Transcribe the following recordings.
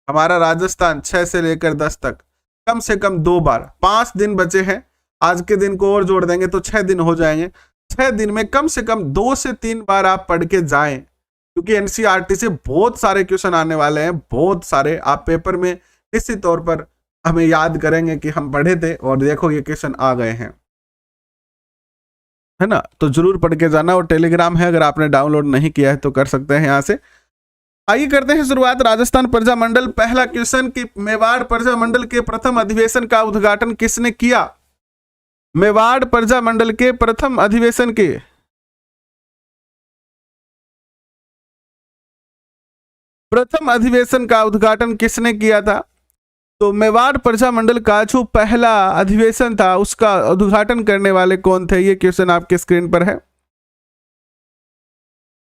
हमारा राजस्थान 6 से लेकर 10 तक कम से कम 2 बार, 5 दिन बचे हैं, आज के दिन को और जोड़ देंगे तो 6 दिन हो जाएंगे। 6 दिन में कम से कम 2 से 3 बार आप पढ़ के जाएं, क्योंकि एनसीईआरटी से बहुत सारे क्वेश्चन आने वाले हैं, बहुत सारे। आप पेपर में निश्चित तौर पर हमें याद करेंगे कि हम पढ़े थे और देखो ये क्वेश्चन आ गए हैं, है ना। तो जरूर पढ़ के जाना। और टेलीग्राम है, अगर आपने डाउनलोड नहीं किया है तो कर सकते हैं यहाँ से। आइए करते हैं शुरुआत राजस्थान प्रजा मंडल। पहला क्वेश्चन कि मेवाड़ प्रजा मंडल के प्रथम अधिवेशन का उद्घाटन किसने किया? मेवाड़ प्रजा मंडल के प्रथम अधिवेशन के का उद्घाटन किसने किया था? तो मेवाड़ प्रजा मंडल का जो पहला अधिवेशन था उसका उद्घाटन करने वाले कौन थे? ये क्वेश्चन आपके स्क्रीन पर है।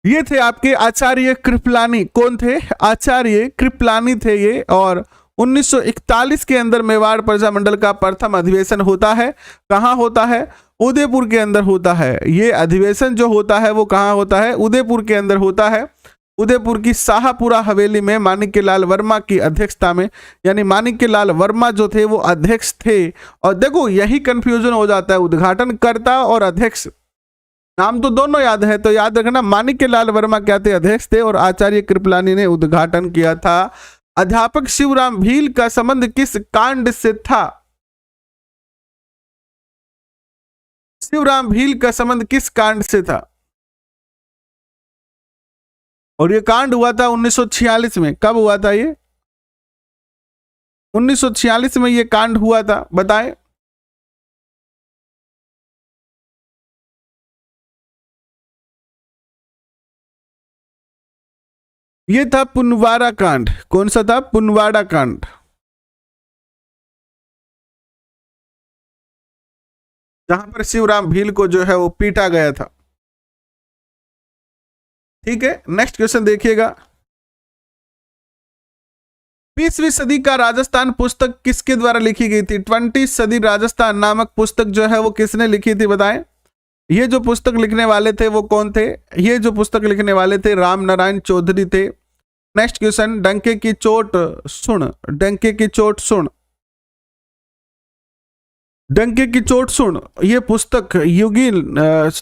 ये थे आपके आचार्य कृपलानी। कौन थे? आचार्य कृपलानी थे ये। और 1941 के अंदर मेवाड़ प्रजा मंडल का प्रथम अधिवेशन होता है। कहाँ होता है? उदयपुर के अंदर होता है। ये अधिवेशन जो होता है वो कहाँ होता है? उदयपुर के अंदर होता है। उदयपुर की शाहपुरा हवेली में माणिक्यलाल वर्मा की अध्यक्षता में, यानी माणिक्यलाल वर्मा जो थे वो अध्यक्ष थे। और देखो यही कंफ्यूजन हो जाता है, उद्घाटनकर्ता और अध्यक्ष, नाम तो दोनों याद है, तो याद रखना माणिक्यलाल वर्मा क्या थे? अध्यक्ष थे। और आचार्य कृपलानी ने उद्घाटन किया था। अध्यापक शिवराम भील का संबंध किस कांड से था? शिवराम भील का संबंध किस कांड से था? और ये कांड हुआ था 1946 में। कब हुआ था ये? 1946 में ये कांड हुआ था, बताएं। ये था पुनवाड़ा कांड। कौन सा था? पुनवाड़ा कांड। जहां पर शिवराम भील को जो है वो पीटा गया था। ठीक है, नेक्स्ट क्वेश्चन देखिएगा। 20वीं सदी का राजस्थान पुस्तक किसके द्वारा लिखी गई थी? 20 सदी राजस्थान नामक पुस्तक जो है वो किसने लिखी थी, बताएं। ये जो पुस्तक लिखने वाले थे वो कौन थे? ये जो पुस्तक लिखने वाले थे राम नारायण चौधरी थे। नेक्स्ट क्वेश्चन, डंके की चोट सुन। डंके की चोट सुन। डंके की चोट सुन ये पुस्तक युगीन,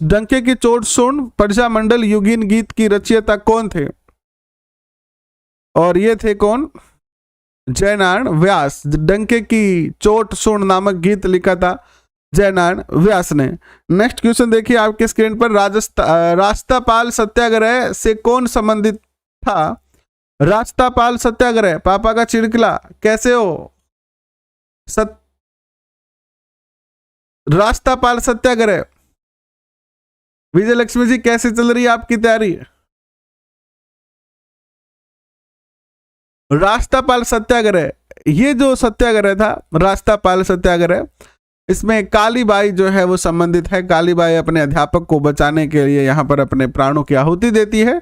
डंके की चोट सुन प्रजा मंडल युगीन गीत की रचयिता कौन थे? और ये थे कौन? जयनारायण व्यास। डंके की चोट सुन नामक गीत लिखा था जयनारायण व्यास ने। नेक्स्ट क्वेश्चन देखिए आपके स्क्रीन पर। रास्तापाल सत्याग्रह से कौन संबंधित था? रास्तापाल सत्याग्रह, पापा का चिड़कला, कैसे हो? रास्तापाल सत्याग्रह, विजय लक्ष्मी जी कैसे चल रही है आपकी तैयारी? रास्तापाल सत्याग्रह, ये जो सत्याग्रह था रास्तापाल सत्याग्रह, इसमें कालीबाई जो है वो संबंधित है। कालीबाई अपने अध्यापक को बचाने के लिए यहां पर अपने प्राणों की आहुति देती है।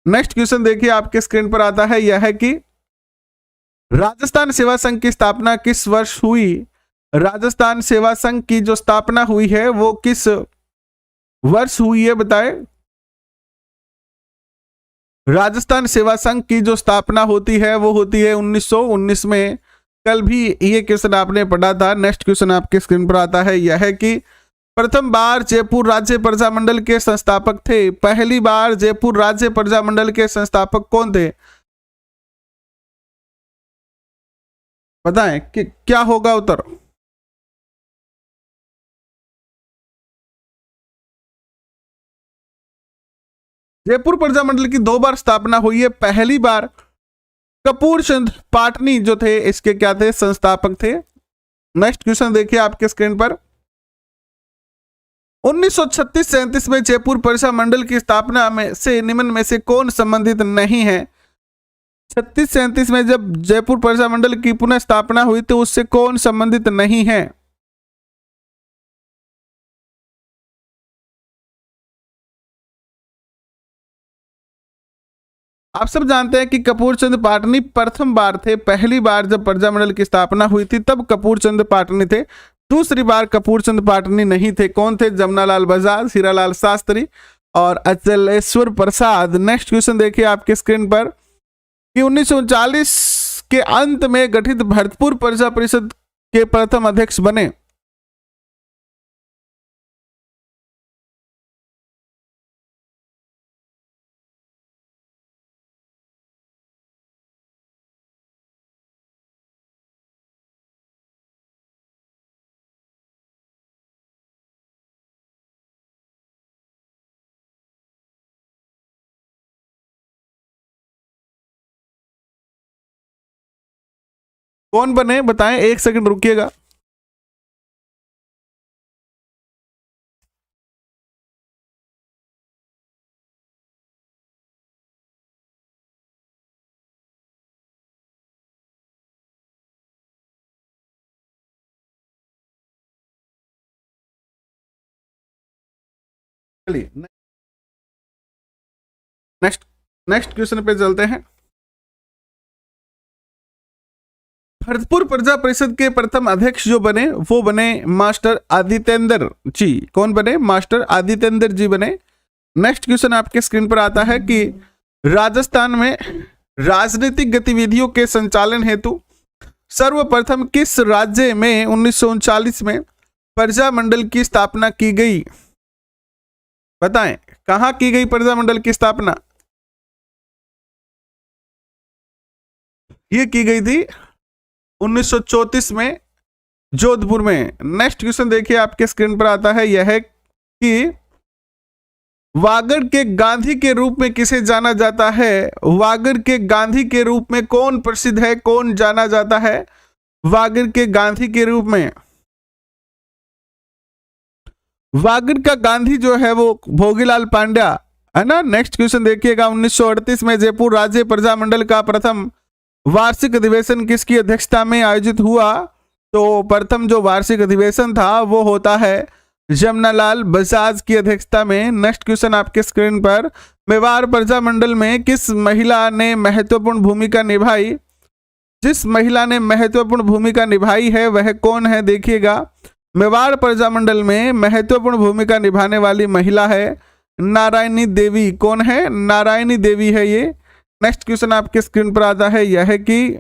नेक्स्ट क्वेश्चन देखिए आपके स्क्रीन पर आता है, यह है कि राजस्थान सेवा संघ की स्थापना किस वर्ष हुई? राजस्थान सेवा संघ की जो स्थापना हुई है वो किस वर्ष हुई है, बताएं। राजस्थान सेवा संघ की जो स्थापना होती है वो होती है 1919 में। कल भी ये क्वेश्चन आपने पढ़ा था। नेक्स्ट क्वेश्चन आपके स्क्रीन पर आता है, यह है कि प्रथम बार जयपुर राज्य प्रजा मंडल के संस्थापक थे। पहली बार जयपुर राज्य प्रजा मंडल के संस्थापक कौन थे? बताएं कि क्या होगा उत्तर। जयपुर प्रजा मंडल की 2 बार स्थापना हुई है। पहली बार कपूर चंद पाटनी जो थे इसके क्या थे? संस्थापक थे। नेक्स्ट क्वेश्चन देखिए आपके स्क्रीन पर। 1936-37 में जयपुर प्रजा मंडल की स्थापना में से निम्न में से कौन संबंधित नहीं है? 36-37 में जब जयपुर प्रजा मंडल की पुनः स्थापना हुई तो उससे कौन संबंधित नहीं है? आप सब जानते हैं कि कपूर चंद पाटनी प्रथम बार थे। पहली बार जब प्रजा मंडल की स्थापना हुई थी तब कपूर चंद पाटनी थे। दूसरी बार कपूर चंद पाटनी नहीं थे। कौन थे? जमनालाल बजाज, हीरालाल शास्त्री और अचलेश्वर प्रसाद। नेक्स्ट क्वेश्चन देखिए आपके स्क्रीन पर कि 1939 के अंत में गठित भरतपुर प्रजा परिषद के प्रथम अध्यक्ष बने? कौन बने बताएं, 1 सेकंड रुकिएगा। चलिए नेक्स्ट नेक्स्ट क्वेश्चन पे चलते हैं। भरतपुर प्रजा परिषद के प्रथम अध्यक्ष जो बने वो बने मास्टर आदित्येंद्र जी। कौन बने? मास्टर आदित्येंद्र जी बने। नेक्स्ट क्वेश्चन आपके स्क्रीन पर आता है कि राजस्थान में राजनीतिक गतिविधियों के संचालन हेतु सर्वप्रथम किस राज्य में 1939 में प्रजा मंडल की स्थापना की गई? बताएं, कहां की गई प्रजा मंडल की स्थापना? ये की गई थी 1934 में जोधपुर में। नेक्स्ट क्वेश्चन देखिए आपके स्क्रीन पर आता है, यह है कि वागड़ के गांधी के रूप में किसे जाना जाता है? वागड़ के गांधी के रूप में कौन प्रसिद्ध है, कौन जाना जाता है वागड़ के गांधी के रूप में? वागड़ का गांधी जो है वो भोगीलाल पांड्या है ना। नेक्स्ट क्वेश्चन देखिएगा, 1938 में जयपुर राज्य प्रजामंडल का प्रथम वार्षिक अधिवेशन किसकी अध्यक्षता में आयोजित हुआ? तो प्रथम जो वार्षिक अधिवेशन था वो होता है जमनालाल बजाज की अध्यक्षता में। नेक्स्ट क्वेश्चन आपके स्क्रीन पर, मेवाड़ प्रजामंडल में किस महिला ने महत्वपूर्ण भूमिका निभाई? जिस महिला ने महत्वपूर्ण भूमिका निभाई है वह कौन है? देखिएगा, मेवाड़ प्रजामंडल में महत्वपूर्ण भूमिका निभाने वाली महिला है नारायणी देवी। कौन है? नारायणी देवी है ये। नेक्स्ट क्वेश्चन आपके स्क्रीन पर आता है, यह है कि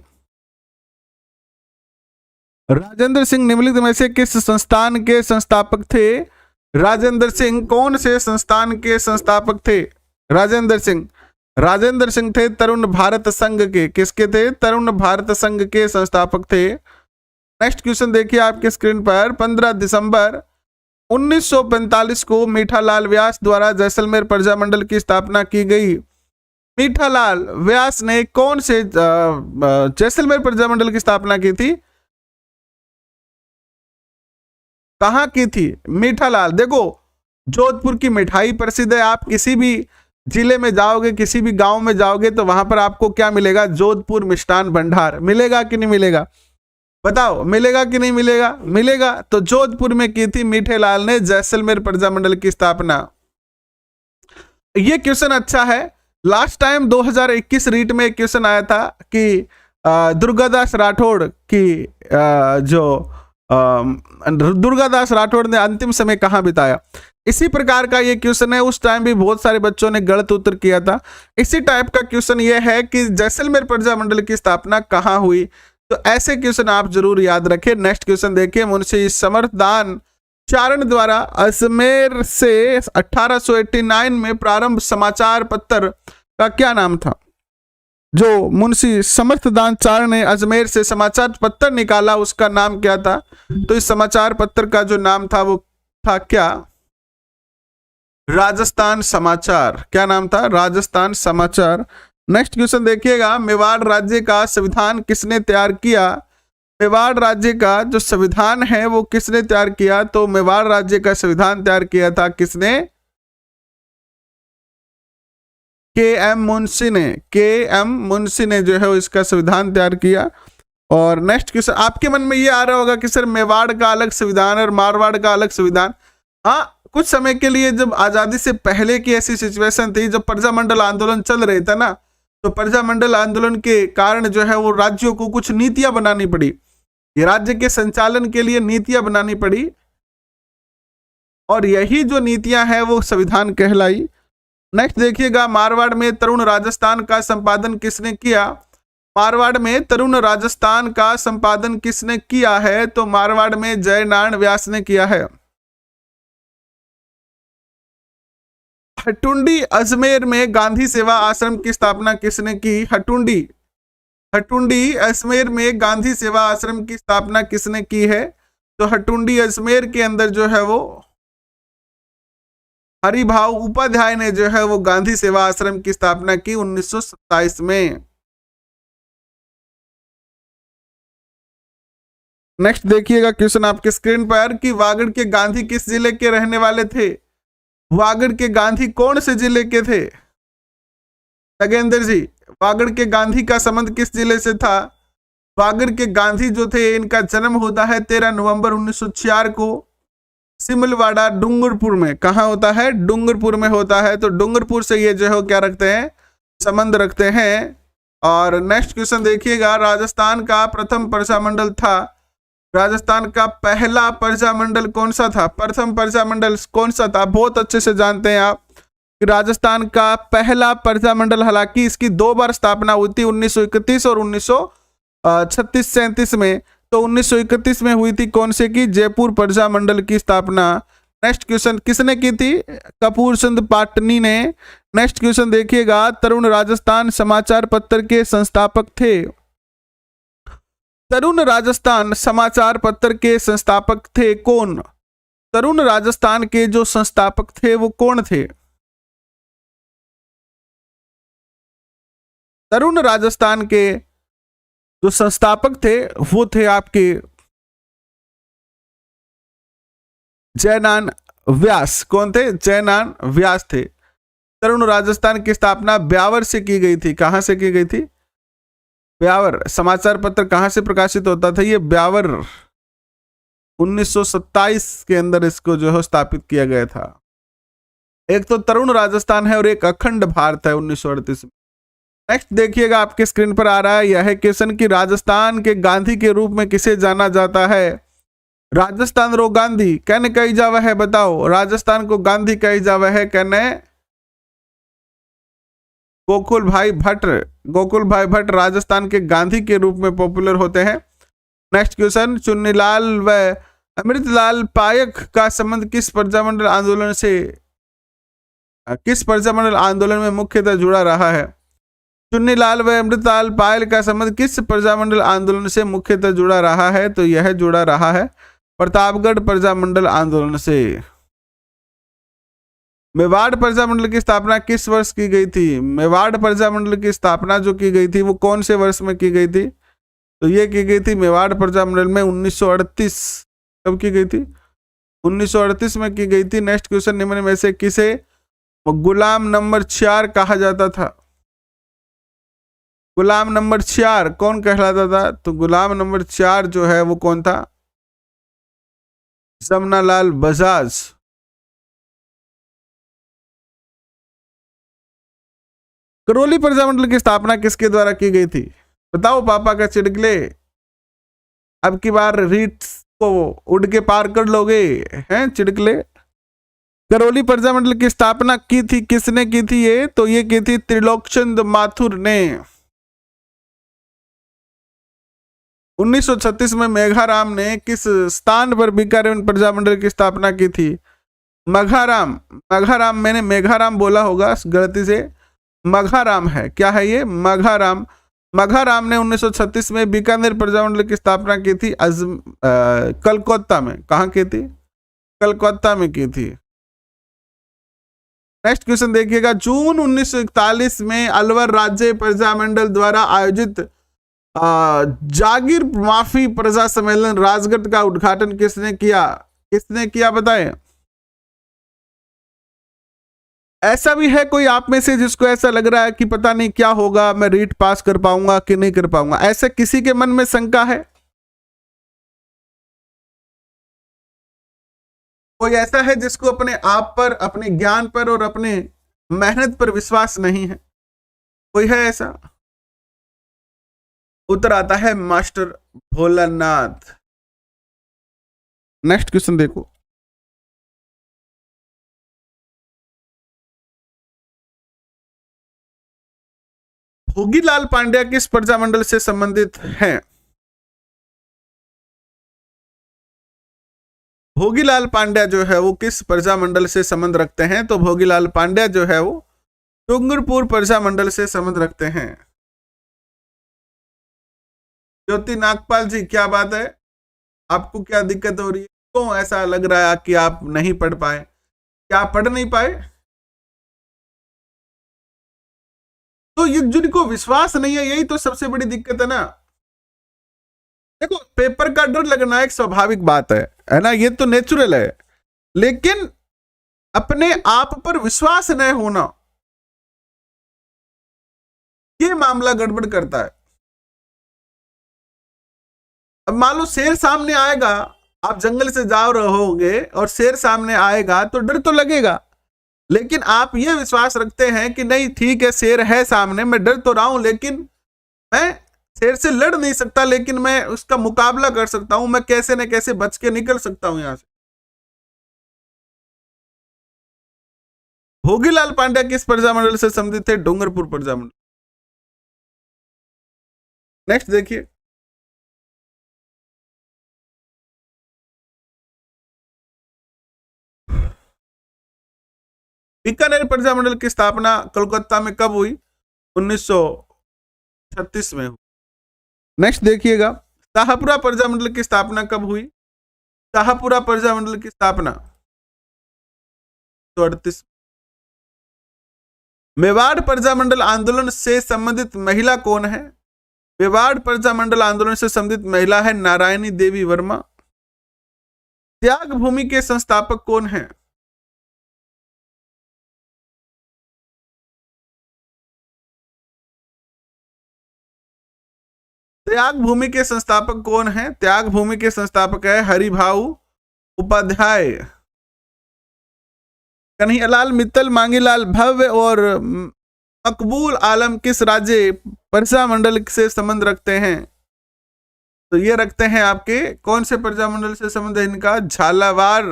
राजेंद्र सिंह निम्नलिखित में से किस संस्थान के संस्थापक थे? राजेंद्र सिंह कौन से संस्थान के संस्थापक थे? राजेंद्र सिंह थे तरुण भारत संघ के। किसके थे? तरुण भारत संघ के संस्थापक थे। नेक्स्ट क्वेश्चन देखिए आपके स्क्रीन पर, 15 दिसंबर 1945 को मीठालाल व्यास द्वारा जैसलमेर प्रजामंडल की स्थापना की गई। मीठालाल व्यास ने कौन से जैसलमेर प्रजामंडल की स्थापना की थी? कहां की थी? मीठालाल। देखो, जोधपुर की मिठाई प्रसिद्ध है। आप किसी भी जिले में जाओगे, किसी भी गांव में जाओगे तो वहां पर आपको क्या मिलेगा? जोधपुर मिष्ठान भंडार। मिलेगा कि नहीं मिलेगा? बताओ, मिलेगा कि नहीं मिलेगा? मिलेगा। तो जोधपुर में की थी मीठेलाल ने जैसलमेर प्रजामंडल की स्थापना। ये क्वेश्चन अच्छा है। लास्ट टाइम 2021 रीट में एक क्वेश्चन आया था कि दुर्गादास राठौड़ की दुर्गादास राठौड़ ने अंतिम समय कहां बिताया? इसी प्रकार का ये क्वेश्चन है। उस टाइम भी बहुत सारे बच्चों ने गलत उत्तर किया था। इसी टाइप का क्वेश्चन ये है कि जैसलमेर प्रजामंडल की स्थापना कहां हुई? तो ऐसे क्वेश्चन आप जरूर याद रखें। नेक्स्ट क्वेश्चन देखिए, मुंशी समर्थदान चारण द्वारा अजमेर से 1889 में प्रारंभ समाचार पत्र का क्या नाम था? जो मुंशी समर्थदान चारण ने अजमेर से समाचार पत्र निकाला उसका नाम क्या था? तो इस समाचार पत्र का जो नाम था वो था क्या? राजस्थान समाचार। क्या नाम था? राजस्थान समाचार। नेक्स्ट क्वेश्चन देखिएगा, मेवाड़ राज्य का संविधान किसने तैयार किया? मेवाड़ राज्य का जो संविधान है वो किसने तैयार किया? तो मेवाड़ राज्य का संविधान तैयार किया था किसने? के.एम. मुंशी ने। के.एम. मुंशी ने जो है इसका संविधान तैयार किया। और नेक्स्ट क्वेश्चन आपके मन में ये आ रहा होगा कि सर मेवाड़ का अलग संविधान और मारवाड़ का अलग संविधान। हाँ, कुछ समय के लिए जब आजादी से पहले की ऐसी सिचुएशन थी, जब प्रजामंडल आंदोलन चल रहे था ना, तो प्रजामंडल आंदोलन के कारण जो है वो राज्यों को कुछ नीतियां बनानी पड़ी। ये राज्य के संचालन के लिए नीतियां बनानी पड़ी और यही जो नीतियां हैं वो संविधान कहलाई। नेक्स्ट देखिएगा, मारवाड़ में तरुण राजस्थान का संपादन किसने किया? मारवाड़ में तरुण राजस्थान का संपादन किसने किया है? तो मारवाड़ में जयनारायण व्यास ने किया है। हटुंडी अजमेर में गांधी सेवा आश्रम की स्थापना किसने की? हटुंडी अजमेर में गांधी सेवा आश्रम की स्थापना किसने की है? तो हटुंडी अजमेर के अंदर जो है वो हरिभाव उपाध्याय ने जो है वो गांधी सेवा आश्रम की स्थापना की 1927 में। नेक्स्ट देखिएगा क्वेश्चन आपके स्क्रीन पर कि वागड़ के गांधी किस जिले के रहने वाले थे? वागड़ के गांधी कौन से जिले के थे? नगेंद्र जी, वागड़ के गांधी का संबंध किस जिले से था? वागड़ के गांधी जो थे इनका जन्म होता है 13 नवंबर 1904 को सिमलवाड़ा डूंगरपुर में। कहाँ होता है? डूंगरपुर में होता है। तो डूंगरपुर से ये जो है क्या रखते हैं? संबंध रखते हैं। और नेक्स्ट क्वेश्चन देखिएगा, राजस्थान का प्रथम प्रजामंडल था, राजस्थान का पहला प्रजामंडल कौन सा था? प्रथम प्रजामंडल कौन सा था? बहुत अच्छे से जानते हैं आप कि राजस्थान का पहला प्रजामंडल, हालांकि इसकी 2 बार स्थापना हुई थी, 1931 और 1936-37 में। तो 1931 में हुई थी कौन से की? जयपुर प्रजामंडल की स्थापना। नेक्स्ट क्वेश्चन किसने की थी? कपूर चंद पाटनी ने। नेक्स्ट क्वेश्चन देखिएगा, तरुण राजस्थान समाचार पत्र के संस्थापक थे। तरुण राजस्थान समाचार पत्र के संस्थापक थे कौन? तरुण राजस्थान के जो संस्थापक थे वो कौन थे? तरुण राजस्थान के जो संस्थापक थे वो थे आपके जयनारायण व्यास। कौन थे? जयनारायण व्यास थे। तरुण राजस्थान की स्थापना ब्यावर से की गई थी। कहां से की गई थी? ब्यावर। समाचार पत्र कहां से प्रकाशित होता था? ये ब्यावर 1927 के अंदर इसको जो है स्थापित किया गया था। एक तो तरुण राजस्थान है और एक अखंड भारत है 1938 में। नेक्स्ट देखिएगा आपके स्क्रीन पर आ रहा है यह क्वेश्चन कि राजस्थान के गांधी के रूप में किसे जाना जाता है? राजस्थान रो गांधी कहने कही जावा है, बताओ। राजस्थान को गांधी कही जावा है कहने? गोकुल भाई भट्ट राजस्थान के गांधी के रूप में पॉपुलर होते हैं। नेक्स्ट क्वेश्चन, चुन्नीलाल व अमृतलाल पायक का संबंध किस प्रजामंडल आंदोलन में मुख्यतः जुड़ा रहा है? चुन्नीलाल व अमृतलाल पायल का संबंध किस प्रजामंडल आंदोलन से मुख्यतः जुड़ा रहा है? तो यह जुड़ा रहा है प्रतापगढ़ प्रजामंडल आंदोलन से। मेवाड़ प्रजामंडल की स्थापना किस वर्ष की गई थी? मेवाड़ प्रजामंडल की स्थापना जो की गई थी वो कौन से वर्ष में की गई थी? तो ये की गई थी मेवाड़ प्रजामंडल में 1938। कब की गई थी? 1938 में की गई थी। नेक्स्ट क्वेश्चन, निम्न में से किसे गुलाम नंबर 4 कहा जाता था? गुलाम नंबर 4 कौन कहलाता था? तो गुलाम नंबर 4 जो है वो कौन था? जमनालाल बजाज। करौली प्रजामंडल की स्थापना किसके द्वारा की गई थी? बताओ पापा का चिड़कले। अब की बार रीट को उड़ के पार कर लोगे हैं चिड़कले। करौली प्रजामंडल की स्थापना की थी किसने की थी? ये तो ये की थी त्रिलोकचंद माथुर ने। 1936 में मेघाराम ने किस स्थान पर बीकानेर प्रजामंडल की स्थापना की थी? मघाराम। मैंने मेघाराम बोला होगा गलती से, मघाराम है। क्या है ये? मघाराम। मघाराम ने 1936 में बीकानेर प्रजामंडल की स्थापना की थी कलकत्ता में। कहाँ की थी? कलकत्ता में की थी। नेक्स्ट क्वेश्चन देखिएगा, जून 1941 में अलवर राज्य प्रजामंडल द्वारा आयोजित जागीर माफी प्रजा सम्मेलन राजगढ़ का उद्घाटन किसने किया बताएं? ऐसा भी है कोई आप में से जिसको ऐसा लग रहा है कि पता नहीं क्या होगा, मैं रीट पास कर पाऊंगा कि नहीं कर पाऊंगा? ऐसा किसी के मन में शंका है? कोई ऐसा है जिसको अपने आप पर, अपने ज्ञान पर और अपने मेहनत पर विश्वास नहीं है? कोई है ऐसा? उत्तर आता है मास्टर भोलानाथ। नेक्स्ट क्वेश्चन देखो, भोगीलाल पांड्या किस प्रजामंडल से संबंधित हैं? भोगीलाल पांड्या जो है वो किस प्रजामंडल से संबंध रखते हैं? तो भोगीलाल पांड्या जो है वो डूंगरपुर प्रजामंडल से संबंध रखते हैं। ज्योति नागपाल जी, क्या बात है, आपको क्या दिक्कत हो रही है? क्यों ऐसा लग रहा है कि आप नहीं पढ़ पाए? क्या आप पढ़ नहीं पाए? तो ये जिनको विश्वास नहीं है, यही तो सबसे बड़ी दिक्कत है ना। देखो, पेपर का डर लगना एक स्वाभाविक बात है ना, ये तो नेचुरल है। लेकिन अपने आप पर विश्वास न होना, ये मामला गड़बड़ करता है। अब मान लो शेर सामने आएगा, आप जंगल से जा रहोगे और शेर सामने आएगा तो डर तो लगेगा, लेकिन आप ये विश्वास रखते हैं कि नहीं ठीक है, शेर है सामने, मैं डर तो रहा हूं लेकिन मैं शेर से लड़ नहीं सकता, लेकिन मैं उसका मुकाबला कर सकता हूं, मैं कैसे न कैसे बच के निकल सकता हूं यहां से। भोगीलाल पांड्या किस प्रजामंडल से संबंधित थे? डूंगरपुर प्रजामंडल। नेक्स्ट देखिए, बीकानेर प्रजामंडल की स्थापना कोलकाता में कब हुई? 1936 में हुई। नेक्स्ट देखिएगा, शाहपुरा प्रजामंडल की स्थापना कब हुई? शाहपुरा प्रजामंडल की स्थापना 1938। मेवाड़ प्रजामंडल आंदोलन से संबंधित महिला कौन है? मेवाड़ प्रजामंडल आंदोलन से संबंधित महिला है नारायणी देवी वर्मा। त्याग भूमि के संस्थापक कौन है? त्याग भूमि के संस्थापक कौन है? त्याग भूमि के संस्थापक है हरिभाऊ उपाध्याय। कन्हैयालाल मित्तल, मांगीलाल भव्य और मकबूल आलम किस राज्य प्रजामंडल से संबंध रखते हैं? तो ये रखते हैं आपके कौन से प्रजामंडल से संबंध है इनका? झालावाड़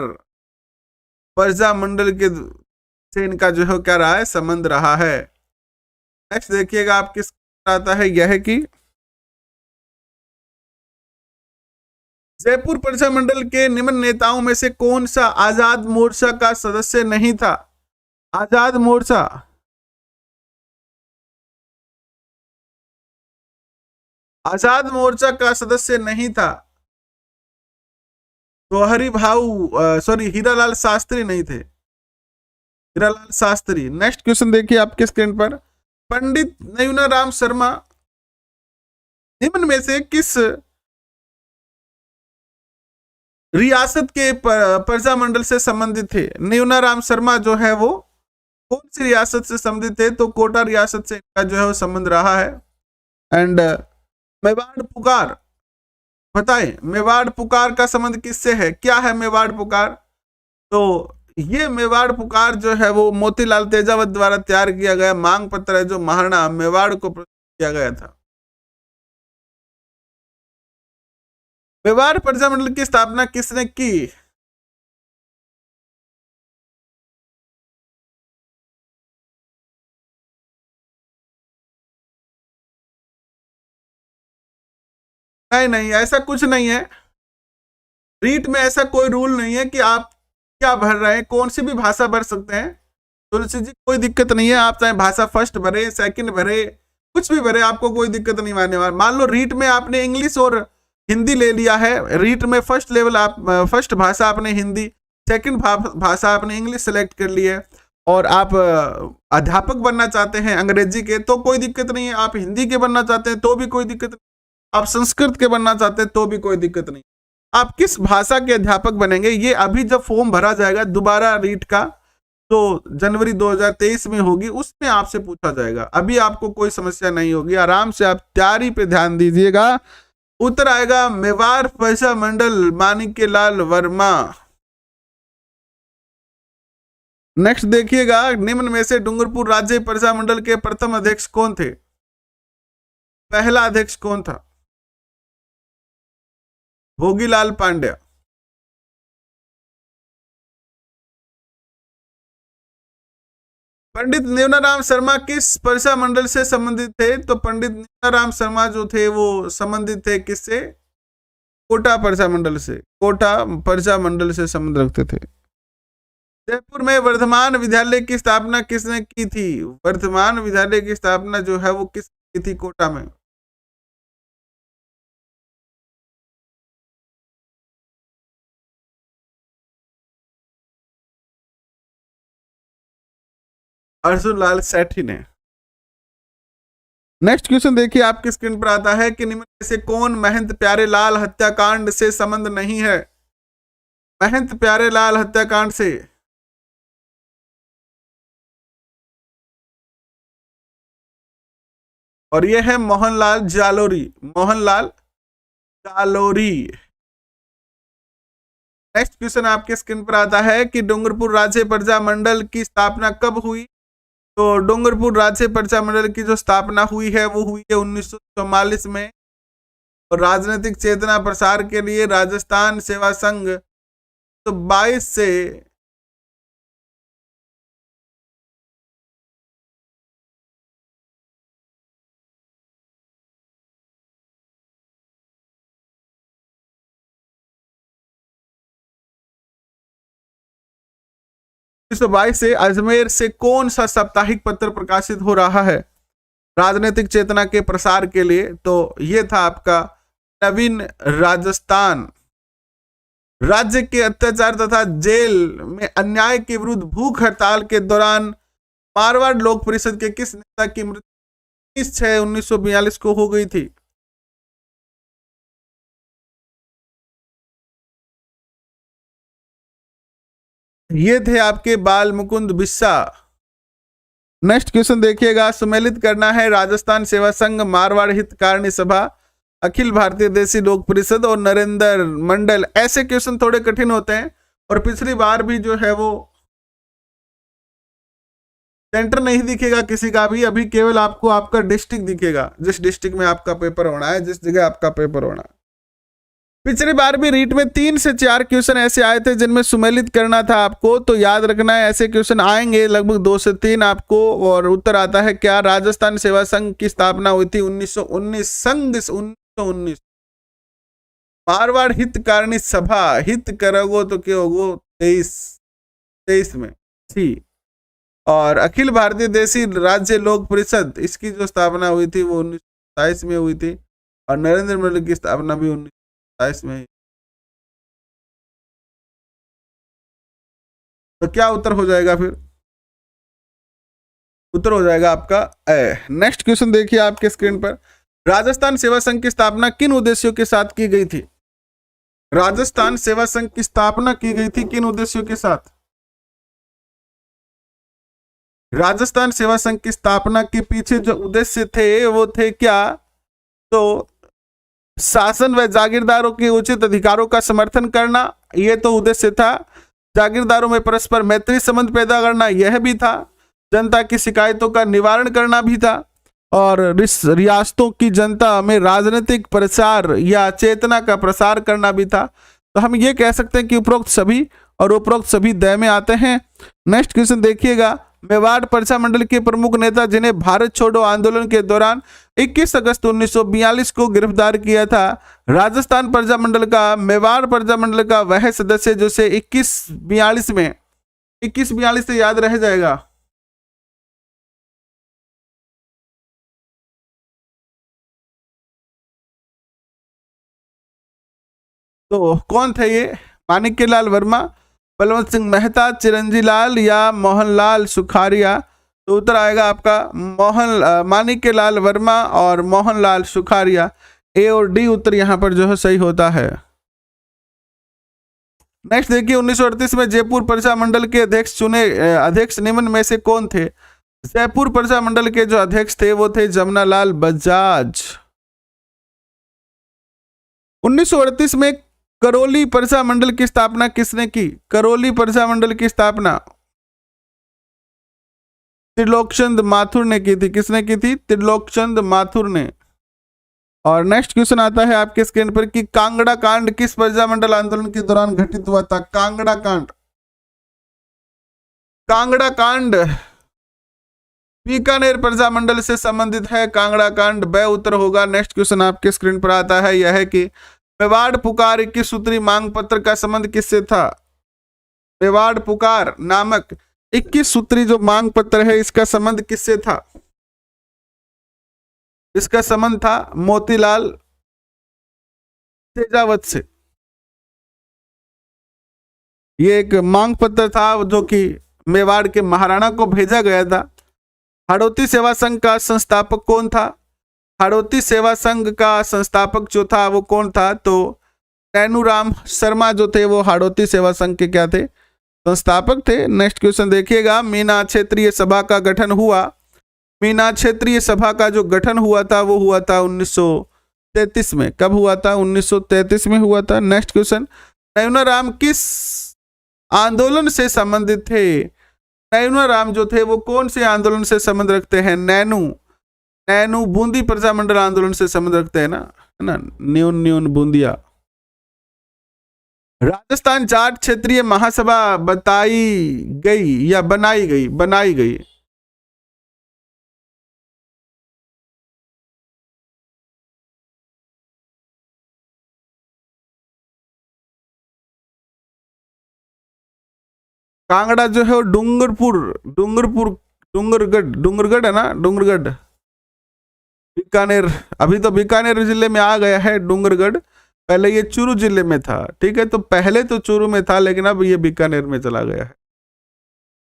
प्रजामंडल के से इनका जो है क्या रहा है, संबंध रहा है। नेक्स्ट देखिएगा, आप किस आता है, यह है कि जयपुर प्रजामंडल के निम्न नेताओं में से कौन सा आजाद मोर्चा का सदस्य नहीं था? आजाद मोर्चा, आजाद मोर्चा का सदस्य नहीं था तो हरिभाऊ सॉरी हीरालाल शास्त्री नहीं थे, हीरालाल शास्त्री। नेक्स्ट क्वेश्चन देखिए आपके स्क्रीन पर, पंडित नयूनाराम शर्मा निम्न में से किस रियासत के प्रजामंडल से संबंधित थे? नयूनाराम शर्मा जो है वो कौन सी रियासत से संबंधित थे? तो कोटा रियासत से इनका जो है वो संबंध रहा है। एंड मेवाड़ पुकार, बताएं मेवाड़ पुकार का संबंध किससे है? क्या है मेवाड़ पुकार? तो ये मेवाड़ पुकार जो है वो मोतीलाल तेजावत द्वारा तैयार किया गया मांग पत्र है, जो महाराणा मेवाड़ को किया गया था। मेवाड़ प्रजामंडल की स्थापना किसने की? नहीं नहीं, ऐसा कुछ नहीं है। रीट में ऐसा कोई रूल नहीं है कि आप क्या भर रहे हैं, कौन सी भी भाषा भर सकते हैं। तुलसी जी, कोई दिक्कत नहीं है, आप चाहे भाषा फर्स्ट भरे, सेकंड भरे, कुछ भी भरे, आपको कोई दिक्कत नहीं आने वाला। मान लो रीट में आपने इंग्लिश और हिंदी ले लिया है, रीट में फर्स्ट लेवल आप फर्स्ट भाषा आपने हिंदी, सेकंड भाषा आपने इंग्लिश सेलेक्ट कर ली है, और आप अध्यापक बनना चाहते हैं अंग्रेजी के, तो कोई दिक्कत नहीं है। आप हिंदी के बनना चाहते हैं तो भी कोई दिक्कत नहीं, आप संस्कृत के बनना चाहते हैं तो भी कोई दिक्कत नहीं। आप किस भाषा के अध्यापक बनेंगे, ये अभी जब फॉर्म भरा जाएगा दोबारा रीट का, तो जनवरी 2023 में होगी, उसमें आपसे पूछा जाएगा। अभी आपको कोई समस्या नहीं होगी, आराम से आप तैयारी पे ध्यान दीजिएगा। उत्तर आएगा मेवाड़ प्रजामंडल, माणिक्यलाल वर्मा। नेक्स्ट देखिएगा, निम्न में से डूंगरपुर राज्य प्रजामंडल के प्रथम अध्यक्ष कौन थे? पहला अध्यक्ष कौन था? भोगीलाल पांड्या। पंडित नेवनाराम शर्मा किस पर्चा मंडल से संबंधित थे? तो पंडित नेवनाराम शर्मा जो थे वो संबंधित थे किससे? कोटा पर्चा मंडल से। कोटा पर्चा मंडल से संबंध रखते थे। जयपुर में वर्धमान विद्यालय की स्थापना किसने की थी? वर्धमान विद्यालय की स्थापना जो है वो किसने की थी कोटा में? अर्जुन लाल सेठी ने। नेक्स्ट क्वेश्चन देखिए आपकी स्क्रीन पर आता है कि निम्न में से कौन महंत प्यारेलाल हत्याकांड से संबंध नहीं है? महंत प्यारेलाल हत्याकांड से और ये है मोहनलाल जालोरी। मोहनलाल जालोरी। नेक्स्ट क्वेश्चन आपके स्क्रीन पर आता है कि डूंगरपुर राज्य प्रजा मंडल की स्थापना कब हुई? तो डूंगरपुर राज्य प्रजा मंडल की जो स्थापना हुई है वो हुई है 1944 में। और राजनीतिक चेतना प्रसार के लिए राजस्थान सेवा संघ तो 22 से अजमेर से कौन सा साप्ताहिक पत्र प्रकाशित हो रहा है राजनीतिक चेतना के प्रसार के लिए? तो ये था आपका नवीन राजस्थान। राज्य के अत्याचार तथा जेल में अन्याय के विरुद्ध भूख हड़ताल के दौरान मारवाड़ लोक परिषद के किस नेता की मृत्यु 30/6/1942 को हो गई थी? ये थे आपके बाल मुकुंद बिस्सा। नेक्स्ट क्वेश्चन देखिएगा, सम्मिलित करना है राजस्थान सेवा संघ, मारवाड़ हितकारिणी सभा, अखिल भारतीय देसी लोक परिषद और नरेंद्र मंडल। ऐसे क्वेश्चन थोड़े कठिन होते हैं और पिछली बार भी जो है वो सेंटर नहीं दिखेगा किसी का भी, अभी केवल आपको आपका डिस्ट्रिक्ट दिखेगा, जिस डिस्ट्रिक्ट में आपका पेपर होना है, जिस जगह आपका पेपर होना है। पिछली बार भी रीट में 3 से 4 क्वेश्चन ऐसे आए थे जिनमें सम्मिलित करना था आपको, तो याद रखना है ऐसे क्वेश्चन आएंगे लगभग 2 से 3 आपको। और उत्तर आता है क्या? राजस्थान सेवा संघ की स्थापना हुई थी 1919। संघ 1919। मारवाड़ हितकारिणी सभा, हित करोगो तो क्या होगो 23 में थी। और अखिल भारतीय देसी राज्य लोक परिषद, इसकी जो स्थापना हुई थी वो 1927 में हुई थी। और नरेंद्र मंडल की स्थापना भी 1927 में। तो क्या उत्तर हो जाएगा फिर? उत्तर हो जाएगा आपका ए। नेक्स्ट क्वेश्चन देखिए आपके स्क्रीन पर, राजस्थान सेवा संघ की स्थापना किन उद्देश्यों के साथ की गई थी? राजस्थान सेवा संघ की स्थापना की गई थी किन उद्देश्यों के साथ? राजस्थान सेवा संघ की स्थापना के पीछे जो उद्देश्य थे वो थे क्या? तो शासन व जागीरदारों के उचित अधिकारों का समर्थन करना, यह तो उद्देश्य था। जागीरदारों में परस्पर मैत्री संबंध पैदा करना, यह भी था। जनता की शिकायतों का निवारण करना भी था। और रियासतों की जनता में राजनीतिक प्रचार या चेतना का प्रसार करना भी था। तो हम ये कह सकते हैं कि उपरोक्त सभी और उपरोक्त सभी दय में आते हैं। नेक्स्ट क्वेश्चन देखिएगा, मेवाड़ प्रजा मंडल के प्रमुख नेता जिन्हें भारत छोड़ो आंदोलन के दौरान 21 अगस्त 1942 को गिरफ्तार किया था, राजस्थान प्रजा मंडल का मेवाड़ प्रजा मंडल का वह सदस्य जो से 2142 में 2142 से याद रह जाएगा। तो कौन थे ये? माणिक्यलाल वर्मा, बलवंत सिंह मेहता, चिरंजी लाल या मोहनलाल सुखारिया? तो उत्तर आएगा आपका माणिक्यलाल वर्मा और मोहनलाल सुखारिया। ए और डी उत्तर यहां पर जो है सही होता है। नेक्स्ट देखिए, 1938 में जयपुर प्रजा मंडल के अध्यक्ष निम्न में से कौन थे? जयपुर प्रजा मंडल के जो अध्यक्ष थे वो थे जमनालाल बजाज। 1938 में करौली प्रजा मंडल की स्थापना किसने की? करौली प्रजा मंडल की स्थापना त्रिलोकचंद माथुर ने की थी। किसने की थी? त्रिलोकचंद माथुर ने। और नेक्स्ट क्वेश्चन आता है आपके स्क्रीन पर कि कांगड़ा कांड किस प्रजा मंडल आंदोलन के दौरान घटित हुआ था? कांगड़ा कांड। कांगड़ा कांड बीकानेर प्रजामंडल से संबंधित है कांगड़ा कांड, ब उत्तर होगा। नेक्स्ट क्वेश्चन आपके स्क्रीन पर आता है, यह है कि मेवाड़ पुकार 21 सूत्री मांग पत्र का संबंध किससे था? मेवाड़ पुकार नामक 21 सूत्री जो मांग पत्र है इसका संबंध किससे था? इसका संबंध था मोतीलाल तेजावत से। ये एक मांग पत्र था जो कि मेवाड़ के महाराणा को भेजा गया था। हाड़ौती सेवा संघ का संस्थापक कौन था? हाड़ौती सेवा संघ का संस्थापक जो था वो कौन था? तो नैनूराम शर्मा जो थे वो हाड़ौती सेवा संघ के क्या थे? संस्थापक थे। नेक्स्ट क्वेश्चन देखिएगा, मीना क्षेत्रीय सभा का गठन हुआ। मीना क्षेत्रीय सभा का जो गठन हुआ था वो हुआ था 1933 में। कब हुआ था? 1933 में हुआ था। नेक्स्ट क्वेश्चन, नैनूराम किस आंदोलन से संबंधित थे? नैनूराम जो थे वो कौन से आंदोलन से संबंध रखते हैं? नैनू बूंदी प्रजामंडल आंदोलन से संबंध रखते हैं ना, है ना, न्यून न्यून बूंदिया। राजस्थान जाट क्षेत्रीय महासभा बताई गई या बनाई गई? बनाई गई। कांगड़ा जो है वो डूंगरगढ़ है ना, डूंगरगढ़ बीकानेर। अभी तो बीकानेर जिले में आ गया है डूंगरगढ़, पहले ये चूरू जिले में था। ठीक है, तो पहले तो चूरू में था लेकिन अब ये बीकानेर में चला गया है।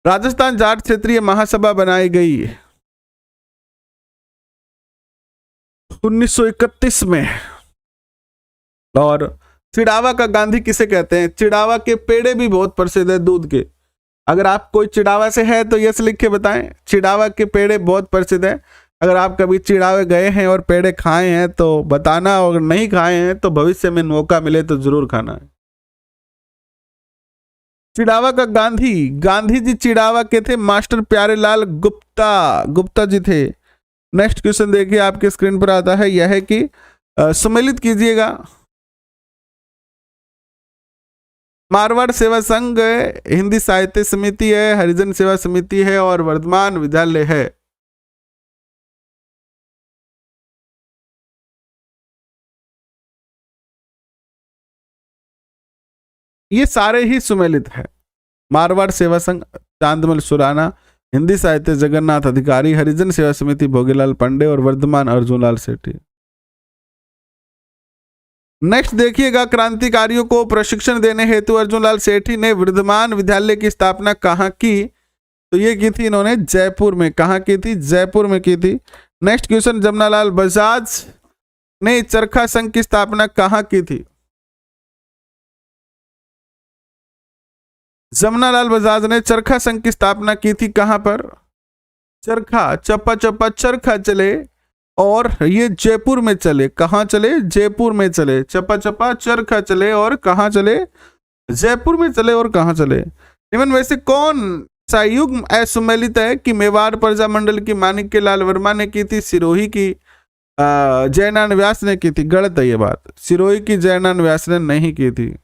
राजस्थान जाट क्षेत्रीय महासभा बनाई गई 1931 में। और चिड़ावा का गांधी किसे कहते हैं? चिड़ावा के पेड़े भी बहुत प्रसिद्ध है दूध के। अगर आप कोई चिड़ावा से है तो यस लिख के बताएं। चिड़ावा के पेड़े बहुत प्रसिद्ध है। अगर आप कभी चिड़ावे गए हैं और पेड़े खाए हैं तो बताना, और नहीं खाए हैं तो भविष्य में मौका मिले तो जरूर खाना है। चिड़ावा का गांधी जी चिड़ावा के थे। मास्टर प्यारेलाल गुप्ता जी थे। नेक्स्ट क्वेश्चन देखिए आपके स्क्रीन पर आता है, यह है कि सम्मिलित कीजिएगा। मारवाड़ सेवा संघ है, हिंदी साहित्य समिति है, हरिजन सेवा समिति है और वर्धमान विद्यालय है। ये सारे ही सुमेलित है। मारवाड़ सेवा संघ चांदमल सुराना, हिंदी साहित्य जगन्नाथ अधिकारी, हरिजन सेवा समिति भोगीलाल पांडे और वर्धमान अर्जुनलाल सेठी। नेक्स्ट देखिएगा, क्रांतिकारियों को प्रशिक्षण देने हेतु अर्जुनलाल सेठी ने वर्धमान विद्यालय की स्थापना कहाँ की? तो ये की थी इन्होंने जयपुर में। कहाँ की थी? जयपुर में की थी। नेक्स्ट क्वेश्चन, जमनालाल बजाज ने चरखा संघ की स्थापना कहाँ की थी? जमनालाल बजाज ने चरखा संघ की स्थापना की थी कहां पर? चरखा, चप्पा चप्पा चरखा चले और ये जयपुर में चले। कहां चले? जयपुर में चले। चप्पा चप्पा चरखा चले और कहां चले? जयपुर में चले और कहां चले? इवन वैसे कौन सा युग असुमेलित है कि मेवाड़ प्रजामंडल की माणिक्य लाल वर्मा ने की थी, सिरोही की जयनारायण व्यास ने की थी? गलत है ये बात, सिरोही की जयनारायण व्यास ने नहीं की थी।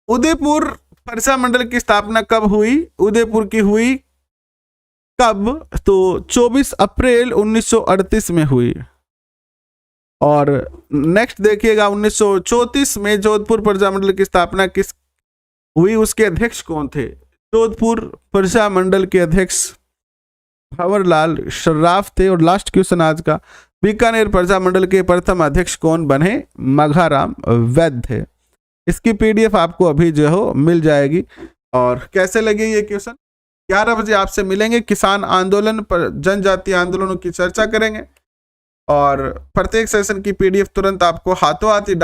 उदयपुर प्रजामंडल की स्थापना कब हुई? उदयपुर की हुई कब? तो 24 अप्रैल 1938 में हुई। और नेक्स्ट देखिएगा, 1934 में जोधपुर प्रजामंडल की स्थापना किस हुई? उसके अध्यक्ष कौन थे? जोधपुर प्रजामंडल के अध्यक्ष भंवरलाल सर्राफ थे। और लास्ट क्वेश्चन आज का, बीकानेर प्रजामंडल के प्रथम अध्यक्ष कौन बने? मघाराम वैद्य थे। इसकी पीडीएफ आपको अभी जो हो मिल जाएगी। और कैसे लगे ये क्वेश्चन? 11 बजे आपसे मिलेंगे। किसान आंदोलन पर, जनजाति आंदोलनों की चर्चा करेंगे और प्रत्येक सेशन की पीडीएफ तुरंत आपको हाथों हाथ ही